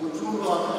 uchumba wa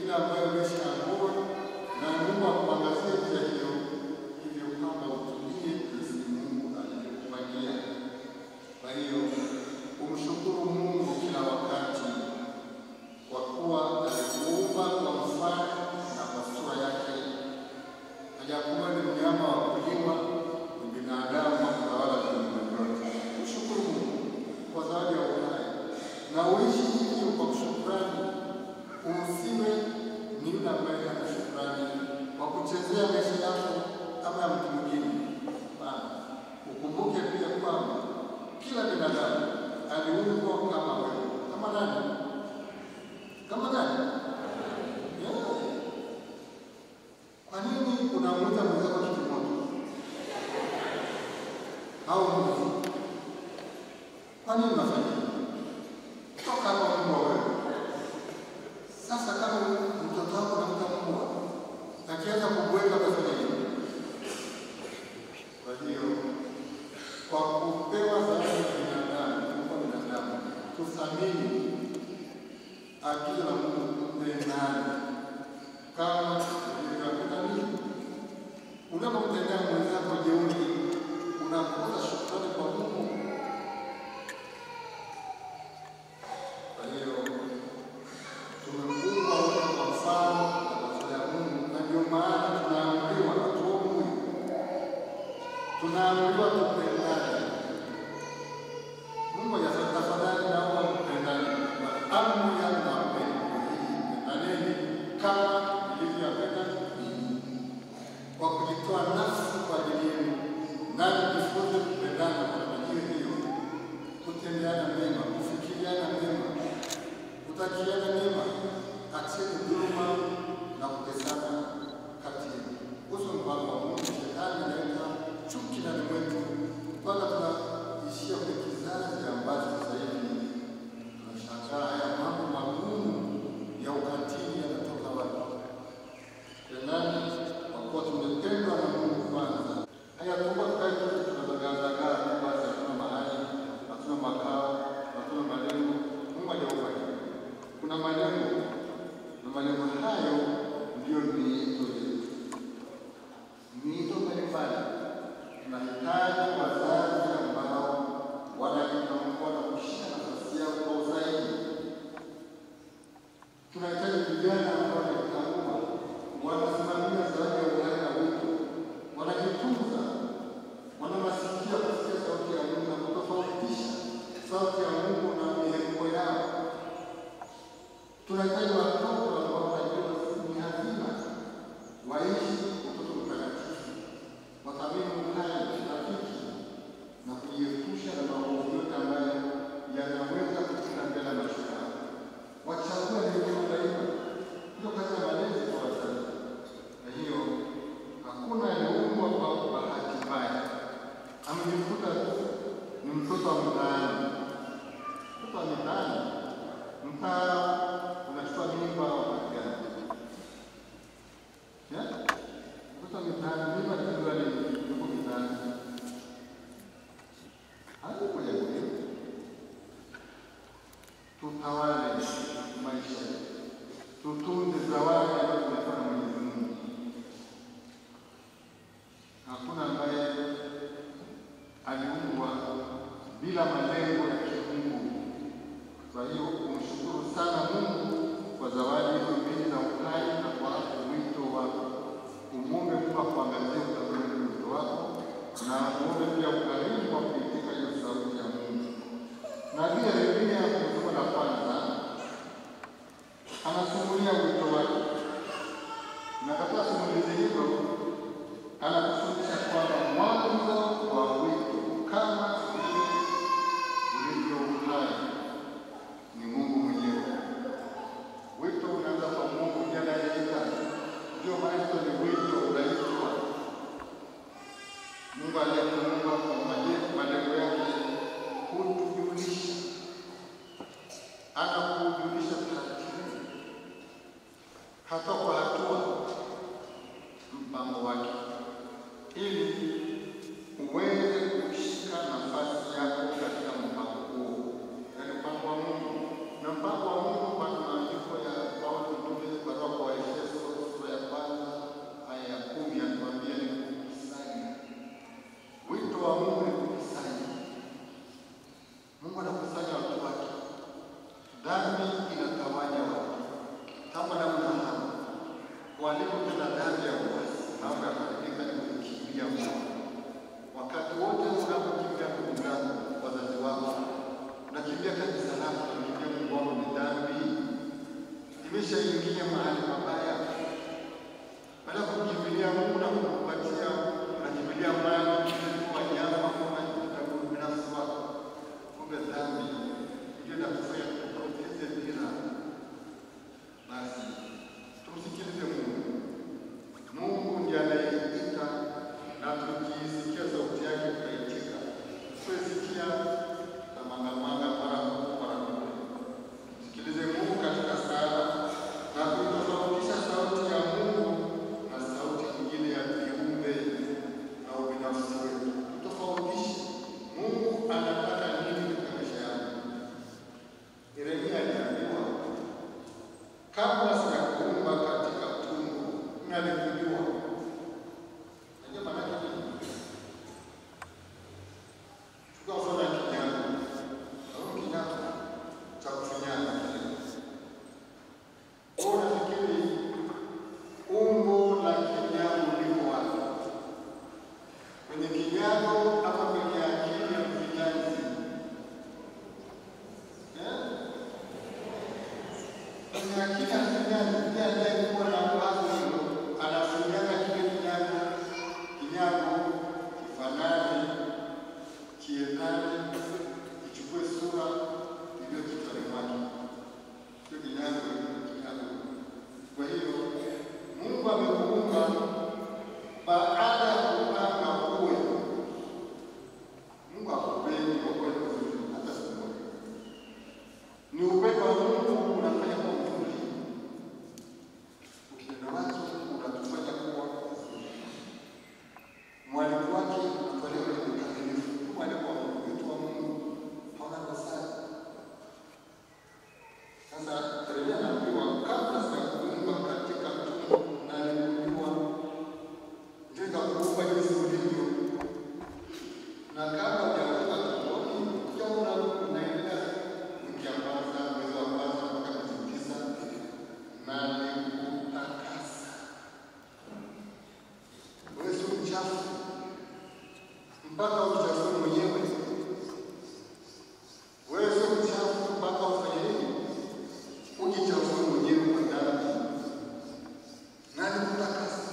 kila kuongezea maisha yako kama ya mtu mwingine. Ukumbuke pia kwamba kila binadamu aliumbwa kama wewe. Kama nani? Kama nani? Kwa nini unamuita mwenzako kitimoto? Au Mungu? Kwa nini unafanya? Toka hapo Mungu wewe. Sasa kama mtoto wako anakuta Mungu, akianza kubweka kufanya nini? Kwa hiyo kwa kupewa zawadi ya binadamu, tuthamini agizo la Mungu mpendane kama unavyotaka. Unapomtendea mwenzako jeuri, unakosa shukrani kwa Mungu. Kwa hiyo tumekuwa wote kwa mfano wa Mungu, na ndio maana tunaambiwa tuombe, tunaambiwa tupendane. Mungu anasema tafadhali naomba mpendane. Amri ya pendaneni kama nilivyopenda ninyi, kwa kujitoa nafsi kwa ajili yenu, nani jifunze kupendana kwa njia hiyo, kutendeana mema, kufikiriana mema, kutakiana mema, acheni dhuluma na kutesana kati yenu. Uso mpango wa Mungu. Shetani analeta chuki ndani mwetu mpaka tunaishia kwenye kizazi ambacho sasa hivi tunashangaa haya mambo magumu ya ukatili yanatoka wapi? Nani? Kwa kuwa tumependwa na Mungu kwanza. Haya tumbo tukae tunazagazagaa basi, hatuna mahali, hatuna makao, hatuna malengo. Mungu hajaufanya. Kuna malengo, na malengo hayo ndio miito yetu. Miito mbalimbali. Tunahitaji wazazi ambao wanajitambua na kushika nafasi yao kwa usahihi. Tunahitaji vijana ambao wanajitambua, wanasimamia zawadi ya uhai na wito, wanajitunza, wanamasikia kusikia sauti ya Mungu na kutofautisha sauti ya Mungu na mienendo yao. Tunahitaji watoto ambao wanajua ni hazina, waishi utoto mtakatifu, wathamini uhai, rafiki, na kujiepusha na maovu yote ambayo yanaweza kufika mbele ya maisha yao. Wachague neno daima. Ndio kazi ya malezi kwa wazazi. Na hiyo hakuna aliumbwa kwa bahati mbaya. Amejikuta ni mtoto wa mtaani. Mtoto wa mtaani, mtaa unachukua mimba wakati gani? Mtoto wa mtaani, mimba inachukua nini? Yuko mtaani. Hapo ya kweli. Tutawale maisha, tutunze zawadi ambazo tumepewa na Mwenyezi Mungu. Hakuna ambaye aliumbwa bila malengo ya kimungu. Kwa hiyo kumshukuru sana Mungu kwa zawadi hizo mbili za uhai na kwa wito wako. Umuombe Mungu akuangazie utakwenda wito wako, na umuombe pia ukarimu kwa kuitika hiyo sauti ya Mungu. Na vile Biblia somo la kwanza anasimulia wito wake, na katika simulizi hilo anatufundisha kwamba mwanzo wa wito kama ulivyo uhai ni Mungu mwenyewe. Wito unaanza kwa Mungu ndiye anayeita, ndio maana ni wito unaitwa. Mungu aliyetuumba kwa malengo yake kutujulisha, anakujulisha taratibu, hatua kwa hatua, mpango wake, ili uweze kushika nafasi yako katika mpango huo. Yaani mpango wa Mungu. Na mpango wa Mungu kwa maandiko ya Paulo mtume barua kwa Efeso sura ya 1 aya ya 10 anatuambia ni kukusanya. Wito wa Mungu ni kukusanya. Mungu anakusanya watu wake. Dhambi inatawanya watu. Kama na mnahamu, walipotenda dhambi ya uasi, mambo yakabadilika ni kukimbia Mungu. Wakati wote unapokimbia kuungana wazazi wako, unakimbia kanisa lako, unakimbia Mungu wako, ni dhambi. Imeshaingia mahali mabaya. Baada ya kukimbilia Mungu na kukupatia unakimbilia mbali kwa nyama kama kitabu binafsi wako. Kumbe dhambi ndio inakufanya kupoteza dira. Basi tumsikilize Mungu. Mungu ndiye anayeita, na tukisikia sauti yake tutaitika. Tusikia tamangamanga mara moja. Sikilize Mungu katika sala na kutofautisha sauti ya Mungu na sauti nyingine ya viumbe na ubinafsi wetu. Tutofautishe Mungu anataka nini katika maisha yako. Yeremia aliambiwa, kabla sijakuumba katika tumbo nalikujua. Najua maana yake nini? Chukua mfano ya kinyago. Au kinyago cha kufinyana kile. Unafikiri umbo la kinyago liko wapi? Kwenye kinyago ama kwenye akili ya mfinyanzi? Kwenye akili ya mfinyanzi ndiye anayekuwa na wazo hilo, anafinyana kile kinyago kifanane, kiendane, kichukue sura iliyo kichwani mwake. Sio kinyago. Kwa hiyo Mungu amekuumba baada ya kupanga uwe. Mungu hakupendi kwa kweli mzuri hata siku moja. Ni upendo wa Mungu unafanya kwa mzuri. Ukienda watu unatufanya kuwa mzuri. Mwalimu wake unatolea ule ukamilifu. Mwalimu wa Mungu, mtu wa Mungu hauna dosari. Sasa Yeremia anaambiwa, kabla sijakuumba katika tumbo nalikujua. Ndio nikakuumba jinsi ulivyo. Na kabla hujaweka tumboni, ukiona unaendelea ukiambaza mwezi wa kwanza mpaka mwezi 9, nalikutakasa. Wewe sio mchafu mpaka ujichafue mwenyewe. Wewe sio mchafu mpaka ufanye nini? Ujichafue mwenyewe kwa dhambi. Nalikutakasa.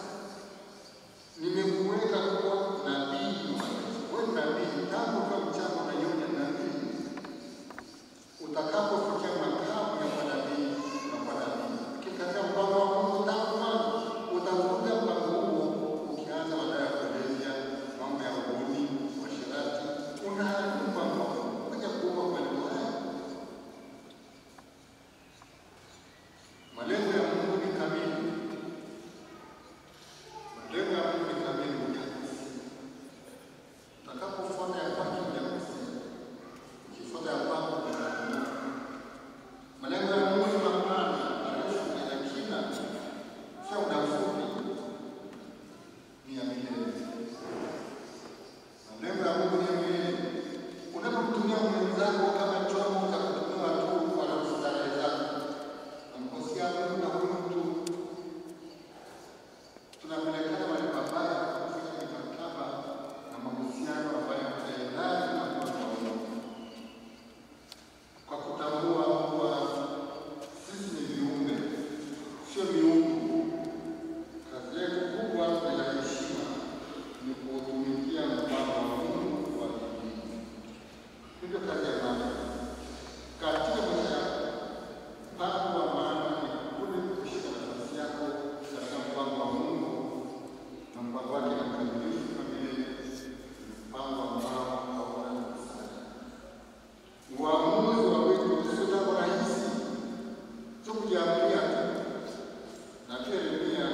Nimekuweka kuwa nabii wa Kristo. Wewe nabii tangu kwa mchana unaiona nabii. Utakapofikia makamu ya manabii na manabii. Ukikataa mpango wa Mungu tangu mwanzo, utavuruga mpango huo. Ukianza madawa ya kulevya, mambo ya uhuni, uasherati, unaharibu mpango wa Mungu. Kuja kuumba kwa leo haya. Malengo ya Mungu ni kamili. Malengo ya Mungu ni kamili, hujakosea. Utakapofuata ya kwake hujakosea. Ukifuata ya kwako utaanguka. Malengo ya Mungu ni mapana, marefu na ya kina. Sio muda mfupi, ni ya milele. Malengo ya Mungu ni ya milele. Unapomtumia mwenzako kama chombo cha kutumiwa tu kwa starehe zako, unamkosea Mungu na huyo mtu. Tunapelekana mahali pabaya kufanya mikataba na mahusiano ambayo tayari na Mungu, kwa kutambua kuwa sisi ni viumbe, sio miungu. Kazi yetu kubwa na ya heshima ni kuutumikia mpango wa Mungu wa mbinguni. Ndio kazi ya maana katika maisha yako. Mpango wa maana ni kule kushika nafasi yako katika mpango wa Mungu, na mpango wake ni mkamilifu na milele. Mpango ambao hauna dosari. Uamuzi wa wetu sio jambo rahisi, sio kujiamulia tu. Na pia Yeremia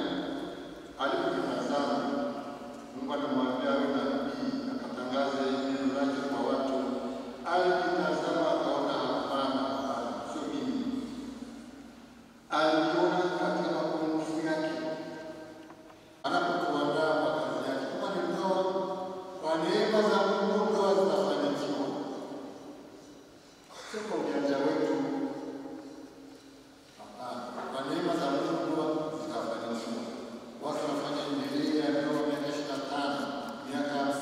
alipotazama, Mungu anamwambia awe nabii akatangaze neno lake kwa watu. Alipotazama akaona hapana, sio mimi. Aliona katika mapungufu yake. Anapotuandaa kwa kazi yake, kama ni ndoa, kwa neema za Mungu ndoa zitafanikiwa. Sio kwa ujanja wetu. Hapana, kwa neema za Mungu ndoa zitafanikiwa. Watu wanafanya injili ya ndoa miaka 25, miaka 50.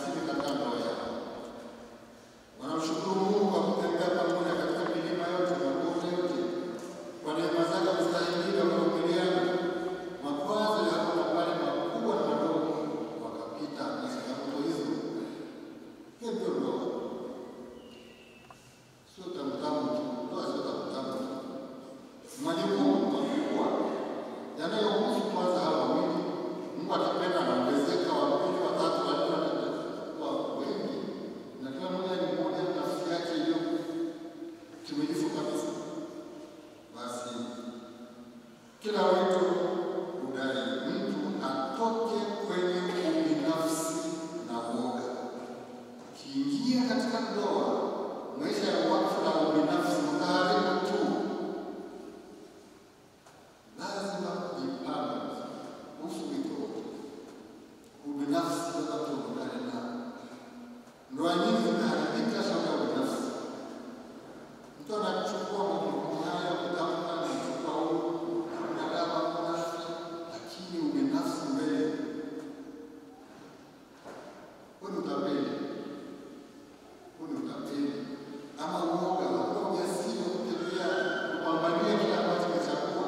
Kila wito udai mtu atoke kwenye ubinafsi na woga. Kiingia katika ndoa, maisha ya wakfu na ubinafsi utaharibu tu. Lazima jipange kuhusu wito. Ubinafsi watu wakane na ndoa nyingi zimeharibika sababu ya ubinafsi. Mtu anachukua majukumu haya kutamka na kuchukua huku nadama kunafsi, lakini ubinafsi mbele. Huyu utapeli. Huyu utapeli. Ama uoga, wakao ujasiri kutembea kupambania kila ambacho umechagua.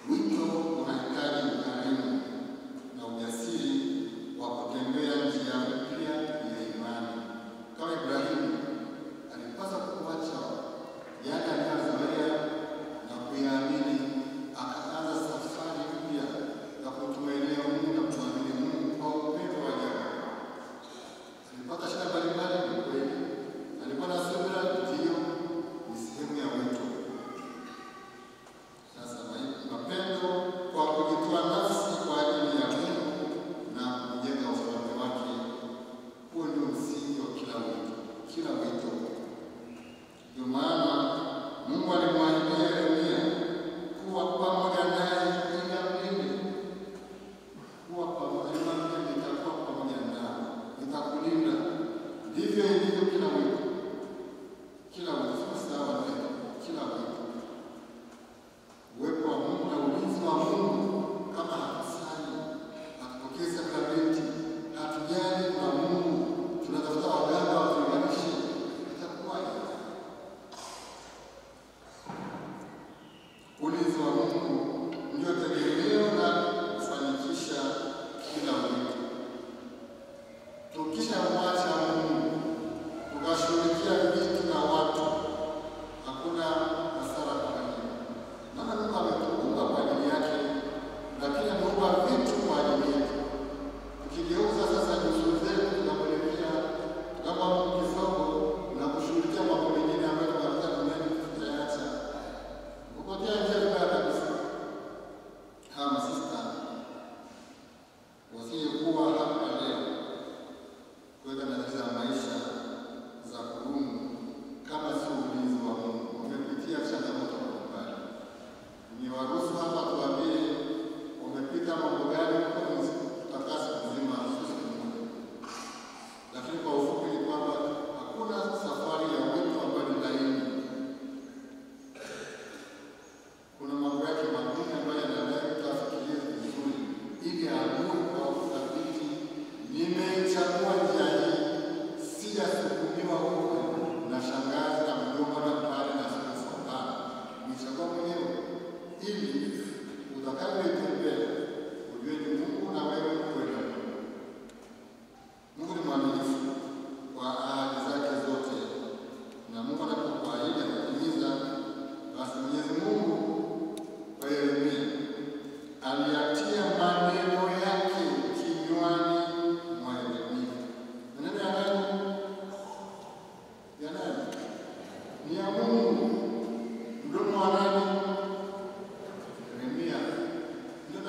Wito unahitaji ukarimu na ujasiri wa kutembea njia mpya ya imani. Kama Ibrahimu alipaswa kuacha yale aliyozoea na kuyaamini, akaanza safari mpya ya kumtumainia Mungu na kumwamini Mungu kwa upendo wa ajabu. Alipata shida mbalimbali, ni kweli. Alikuwa na subira, ndio, ni sehemu ya wito. Sasa mapendo kwa kujitoa nafsi kwa ajili ya Mungu na kujenga ufalme wake, huo ndio msingi wa kila wito. Kila wito. Ndio maana Mungu alimwahidi Yeremia kuwa pamoja naye ili amlinde. Kuwa pamoja naye, nitakuwa pamoja nawe, nitakulinda. Ndivyo ilivyo kila wito. Kila wito, sawa na kila wito. Uwepo wa Mungu na ulinzi wa Mungu, kama hatusali, hatupokee sakramenti, hatujali kwa Mungu, tunatafuta waganga watuunganishe, itakuwaje? Ulinzi wa Mungu ndio tegemeo la kufanikisha kila wito. Tukishamwacha Mungu, tukashughulikia vitu na watu, hakuna hasara kwa hili. Maana Mungu ametuumba kwa ajili yake, lakini ameumba vitu kwa ajili yetu. Tukigeuza sasa nyuso zetu tunapoelekea kama Mungu kisogo na kushughulikia mambo mengine ambayo tunataka duniani tutayaacha, kupotea njia mbaya kabisa. Kama sista wasiyekuwa hapa leo kuweka nadharia za maisha za kudumu kama sio ulinzi wa Mungu, wamepitia changamoto mbalimbali. Ni waruhusu hapa tuambie wamepita mambo gani kwa tutakaa siku nzima siku moja. Lakini kwa ufupi ni kwamba hakuna safari ya wito ambayo ni laini. Kuna mambo yake magumu ambayo yanadai kutafikiria vizuri ili aamue kwa uthabiti, nimeichagua njia hii, sijasukumiwa huko na shangazi na mjomba na pale na sasa. Nimechagua mwenyewe ili utakayoitembea ujue ni Mungu na wewe kwenda. Mungu ni mwaminifu kwa ahadi zake zote, na Mungu anapokuahidi atatimiza. Basi Mwenyezi Mungu kwa Yeremia aliyatia maneno yake kinywani mwa Yeremia. Maneno ya nani? Ya nani? Ni ya Mungu. Mdomo wa nani? Yeremia. Ndio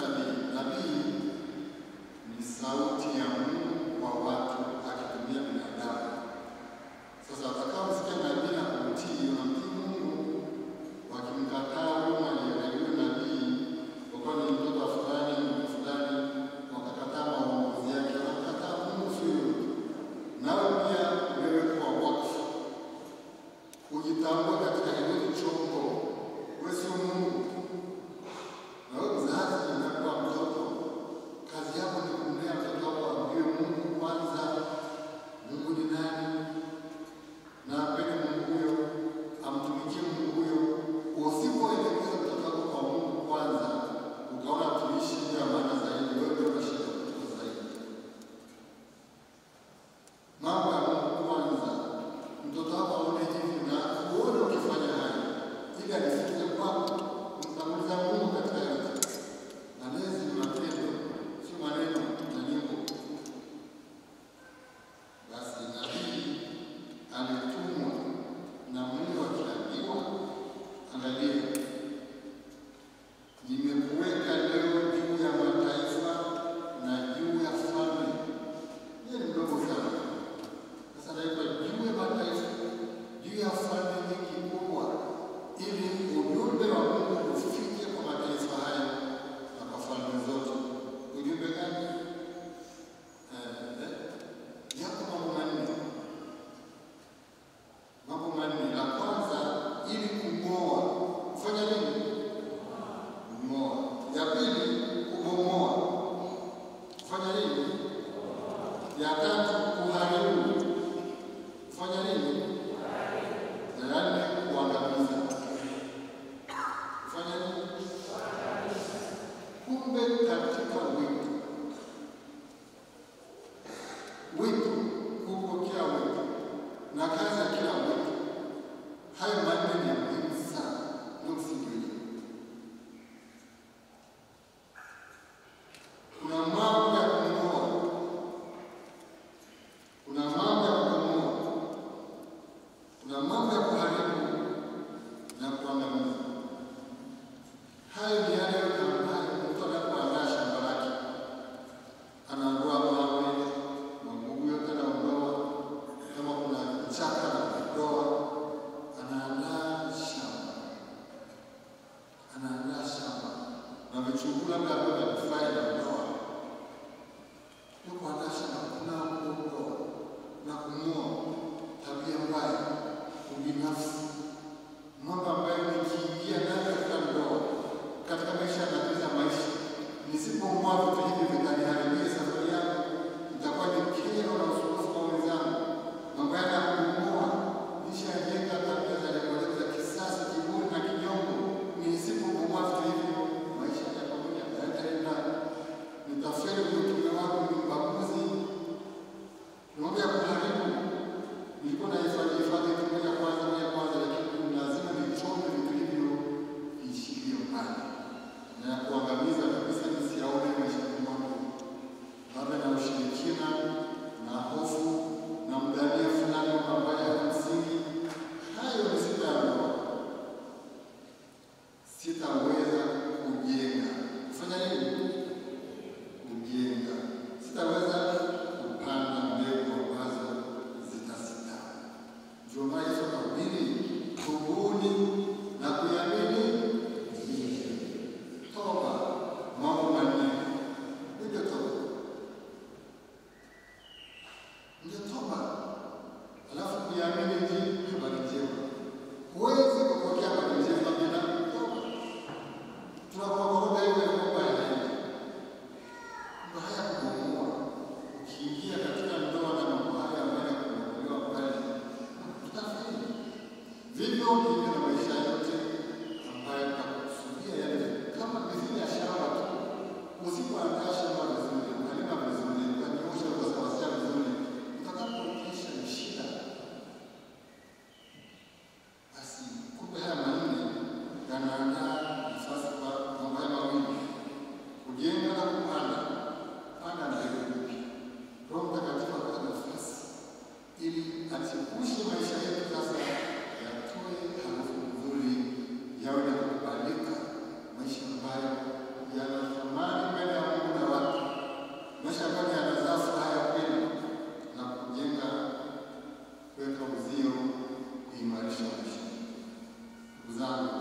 nabii. Hayo ni yale yote ambayo mtu anapoandaa shamba lake, anaondoa mawe, magugu yote anaondoa, kama kuna kichaka anaondoa, anaandaa shamba. Anaandaa shamba na vichuguu labda ambavyo havifai anaondoa. Ndio kuandaa shamba kuna kuondoa na kung'oa tabia mbaya, ubinafsi, mambo ambayo nikiingia nayo katika ndoa, katika maisha ya maisha, nisipong'oa vitu hivi vitaniharibia safari yangu, nitakuwa ni kero na usumbufu kwa wenzangu. Mambo ya kung'oa nishajenga tabia za kisasi, kiburi na kinyongo. Nisipong'oa vitu hivi, maisha yangu hayataenda, nitafeli utume wangu, ni ubaguzi, mambo ya kuharibu. Nilikuwa naifadhi moja kwanza, lakini lazima nichome vitu hivyo viishie mbali na kuangamiza kabisa, nisiaone maishani mwangu. Labda na ushirikina na hofu na mdhania fulani ambaye hana msingi. Hayo ni sitaondoa. Sitaweza kujenga. Kufanya nini? Kujenga. Sitaweza kupanda mbegu ambazo zitastawi. Ndio maana Yesu akahubiri, tubuni na kuamini toba. Mambo manne. Ndio toba. Ndio toba. Alafu kuamini habari njema. Huwezi kupokea habari njema bila toba. Tunapokoroga hiyo mambo ya ndani. Ndio haya kubomoa. Ukiingia katika ndoa na mambo haya ambayo yanakuwa mbali, utafeli. Vivyo hivyo na maisha yote ambayo tunakusudia yale, kama mithili ya shamba tu. Usipoandaa shamba vizuri, ukalima vizuri, ukanyosha ukasawazisha vizuri, utakapoisha ni shida. Basi kumbe haya manne yanaandaa nafasi kwa mambo haya mawili: kujenga na kupanda. Panda mbegu mpya. Roho Mtakatifu apate nafasi ili achepushe maisha yetu sasa, yatoe harufu nzuri, yawe na kukubalika, maisha ambayo yana thamani mbele ya Mungu na watu, maisha ambayo yanazaa furaha ya kweli na kujenga, kuweka uzio, kuimarisha maisha. Ndugu zangu,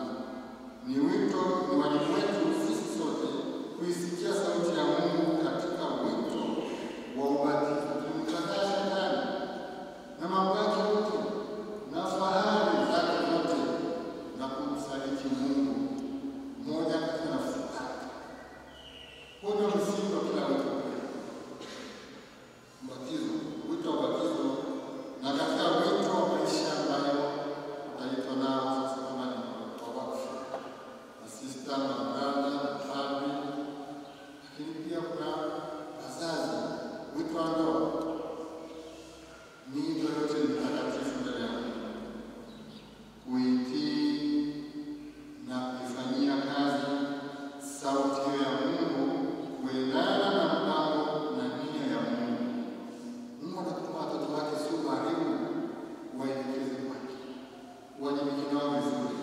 ni wito, ni wajibu wetu sisi sote kuisikia sauti ya Mungu katika wito wa ubatizo. Tumkataa Shetani na mambo yake yote na fahari zake zote na kumsaliti Mungu mmoja katika nafsi yake. Huo ndio msingi wa kila wito. Ubatizo, wito wa ubatizo, na katika wito wa maisha ambayo utaitwa nao sasa kama ni wa wakfu, masista, mabrada, padri, lakini pia kuna wazazi. Wito wa ndoa ni yote ni takatifu mbele ya Mungu. Kuitii na kuifanyia kazi sauti ya Mungu, kuendana na mpango na nia ya Mungu. Mungu anatuma watoto wake sio karibu waelekeze kwake, wajibike nao vizuri.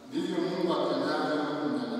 Ndivyo Mungu atendavyo ndani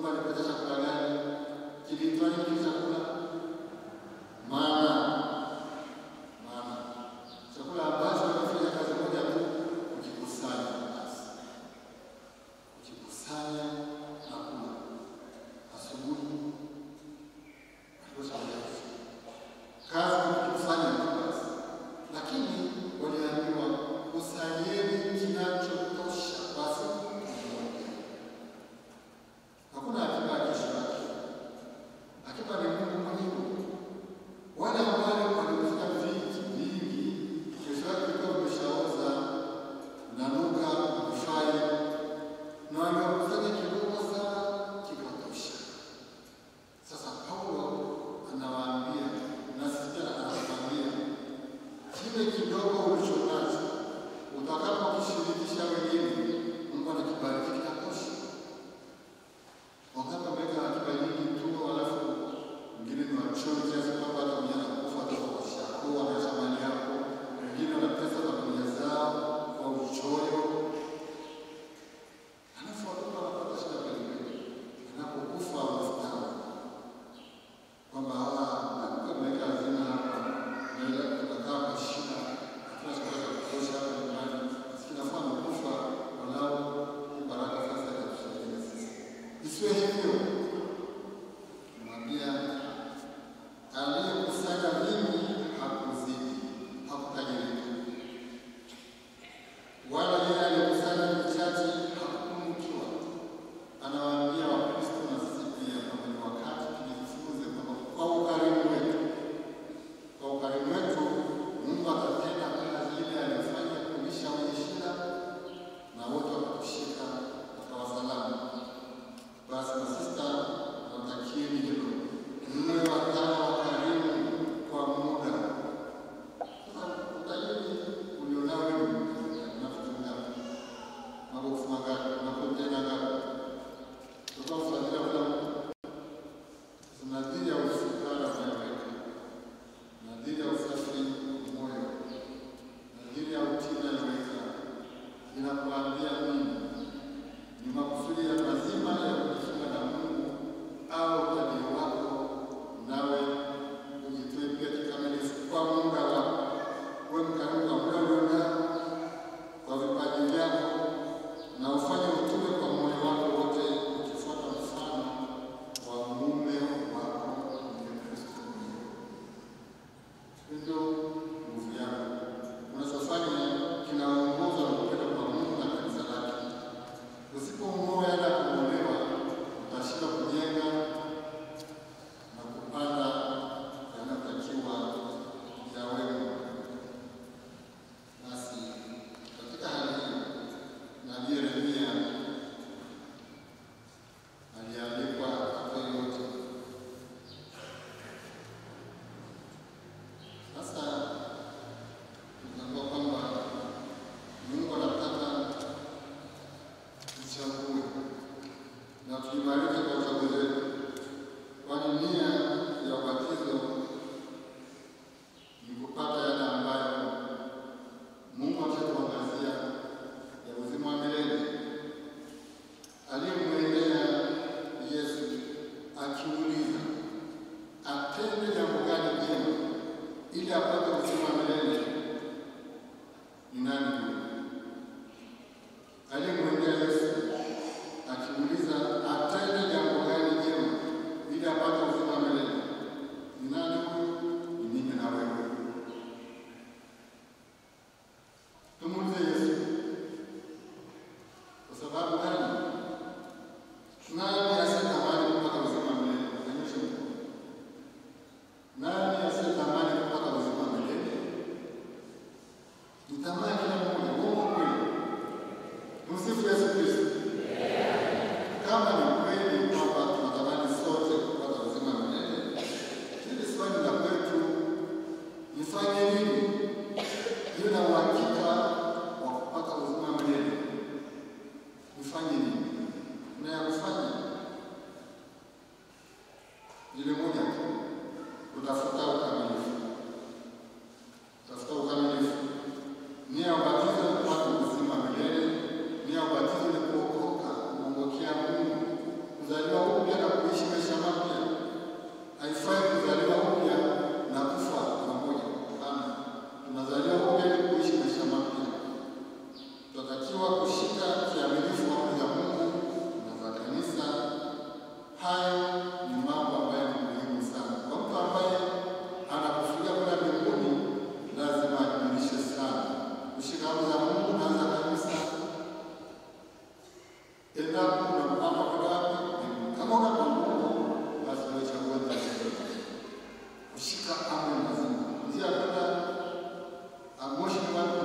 Mungu alipata chakula gani? Kilitoa nini chakula? Mana. Chakula ambacho kinafanya kazi moja tu, kujikusanya basi. Kujikusanya na kula. Asubuhi. Kazi kujikusanya basi. Lakini waliambiwa kusanyeni kinachotosha basi. Hakuna akiba kesho yake. Akiba ni Mungu mwenyewe. Wale ambao walifanya vitu vingi, kesho yake ilikuwa imeshaoza na nuka kufai, na wanakusanya kidogo sana kikatosha. Sasa Paulo anawaambia, na sisi anawaambia, kile kidogo ulichonacho utakapokishirikisha wengine, Mungu anakibariki kitatosha. Wakati ameweka akiba nyingi tu, alafu wengine ni wachoyo kiasi kwamba hata mwenye anakufa kutoka kwa shako, wanashamani yako, wengine wanatesa familia zao kwa uchoyo. Alafu watoto wanapata shida kwelikweli. Anapokufa wanastawi. Kwamba alikuwa ameweka hazina hapa, na tunakaa kwa shida, hatuna chakula cha kutosha hapa nyumbani. Sikinafaa amekufa, walau hii baraka sasa itatusaidia sisi. Isiwe hivyo. Mwambia aliyekusanya vingi hakuzidi, hakutajirika. Wala yeye aliyekusanya vichache hakupungukiwa. Anawaambia Wakristo na sisi pia kwamba ni wakati tujifunze kwamba kwa ukarimu wetu Mungu atatenda kazi ile aliyofanya kulisha wenye shida, na wote wakatushika wakawa salama. Basi na sista, natakieni hilo. Mwe wakarimu kwa muda. Sasa utajiri ulionao unafitunga. Magofu magari, unapotenga gari. Tuka mfadhila kula mtu. Nadhiri ya ufukara unayoweka. Nadhiri ya usafi moyo. Nadhiri ya utii unayoweka. Inakuambia nini? Ni makusudi ya lazima ya kujifunga na Mungu au utajiri wako, nawe ujitoe pia kikamilifu kwa muda wako. Uwe mkarimu kwa muda ulionao, kwa vipaji vyako, na ufanye utume kwa moyo wako wote, ukifuata mfano wa mume wako ndiye Kristo mwenyewe. Ndio nguvu yako. Unachofanya kinaongozwa na kupenda kwa Mungu na kanisa lake. Usipomwoa hata kuolewa, utashinda kujenga na kupanda yanayotakiwa yawe. Basi katika hali hiyo, nabii Yeremia aliandikwa hapo yote. Sasa tunatambua kwamba Mungu anataka tuchague na tuimarike kwa uchaguzi wetu, kwani nia ya ubatizo ni kupata yale ambayo Mungu atatuangazia ya uzima wa milele. Aliyemwendea Yesu akiuliza atende jambo gani jema ili apate uzima wa milele, ni nani huyo? Aliyemwendea Yesu akiuliza atende jambo gani jema ili apate uzima wa milele, ni nani huyo? Ni mimi na wewe. Tumuulize Yesu. Kwa sababu gani? Nani asiyetamani kupata uzima wa milele? Anyoshe mkono. Nani asiyetamani kupata uzima wa milele? Nitamani kila mmoja. Mungu kweli. Msifu Yesu Kristo. Kama ni kweli kwamba tunatamani sote kupata uzima wa milele, hili swali la kwetu, nifanye nini ili na uhakika wa kupata uzima wa milele? Nifanye nini? Na ya kufanya Hayo ni mambo ambayo ni muhimu sana. Kwa mtu ambaye anakusudia kwenda mbinguni, lazima ajulishe sana kushika amri za Mungu. Naanza kabisa, endapo unapanga kwenda wapi, kama una Mungu, basi unachagua kushika amri lazima. Njia ya kwenda Moshi ni wapi?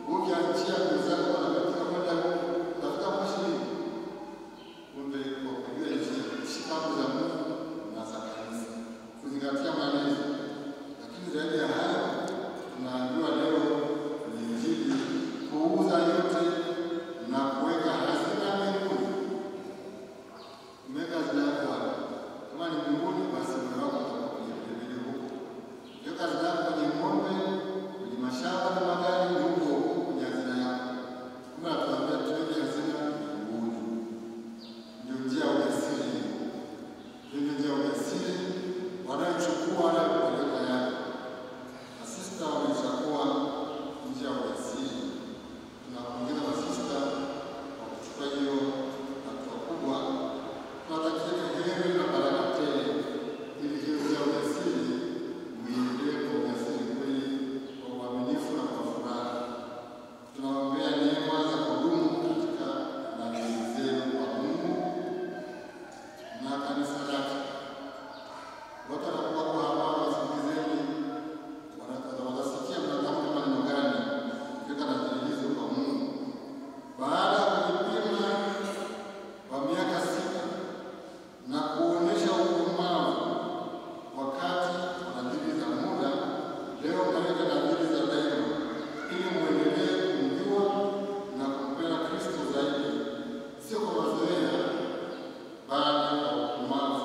Ukiachia mwenzako anapita kwenda huko, tafuta Moshi ni kumbe kwa kujua njia, kushika amri za Mungu na za kanisa, kuzingatia malezi. Lakini zaidi ya hayo, tunaambiwa leo ni Injili kuuza yote na kuweka hazina mbinguni. Umeweka hazina yako wapi? Kama ni mbinguni, basi moyo wako utakuwa kwenye vilevile huko. Weka hazina yako kwenye ng'ombe, kwenye mashamba na magari, ni huko kwenye hazina yako. Kama tunaambia tuweke hazina mbinguni. Ndio njia ya ujasiri. Ndio njia ya ujasiri wanayochukua wanayopeleka yako. Masista wamechagua njia ya ujasiri. Tunapongeza masista kwa kuchukua hiyo hatua kubwa. Tunatakia heri na baraka tele, ili hiyo njia ya ujasiri muiendelee kwa ujasiri kweli, kwa uaminifu na kwa furaha. Tunawaombea neema za kudumu katika malezi zenu kwa Mungu na kanisa lake. Watu wanakuwa kwa habari wasikilizeni, wanasikia mnatamka maneno gani katika najilizo kwa Mungu. Baada ya kujipima kwa miaka 6 na kuonyesha ukomavu wakati nadhiri za muda, leo naweka nadhiri za daima, ili muendelee kumjua na kumpenda Kristo zaidi, sio kwa mazoea, bali kwa ukomavu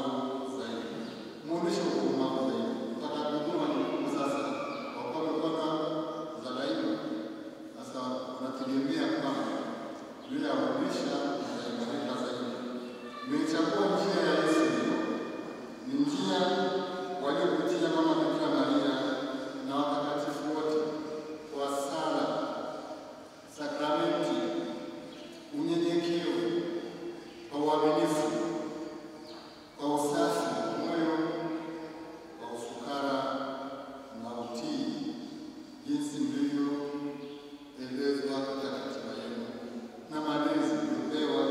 zaidi. Muoneshe ukomavu zaidi. Utakapojua ni Mungu sasa, kwa kuwa umekuwa za daima, sasa unategemea kwamba yule aonyesha ataimarika zaidi. Nimechagua njia ya Yesu. Ni njia waliopitia Mama Bikira Maria na watakatifu wote, kwa sala, sakramenti, unyenyekevu, kwa uaminifu, kwa usafi moyo, kwa ufukara na utii, jinsi mlivyoelezwa katika katiba yenu na malezi mliopewa.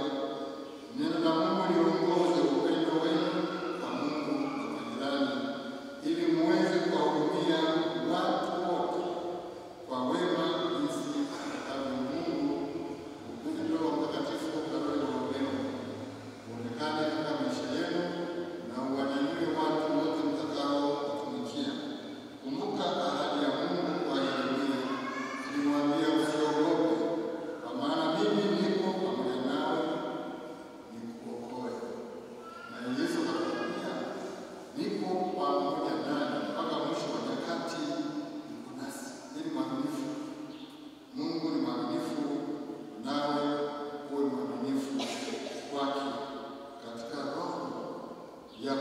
Neno la Mungu liongoze upendo wenu kwa Mungu na kwa jirani, ili muweze kuwahudumia watu wote kwa wema, jinsi atakavyo Mungu. Upendo wa Mtakatifu ukawe na upendo uonekane katika maisha yenu, na uwanyanyue watu wote mtakao watumikia. Kumbuka ahadi ya Mungu kwa Yeremia, alimwambia, usiogope, kwa maana mimi niko pamoja nawe nikuokoe. Na Yesu akatuambia, niko pamoja nanyi mpaka mwisho wa nyakati, niko nasi. Ni mwaminifu. Mungu ni mwaminifu, nawe uwe mwaminifu kwake katika roho ya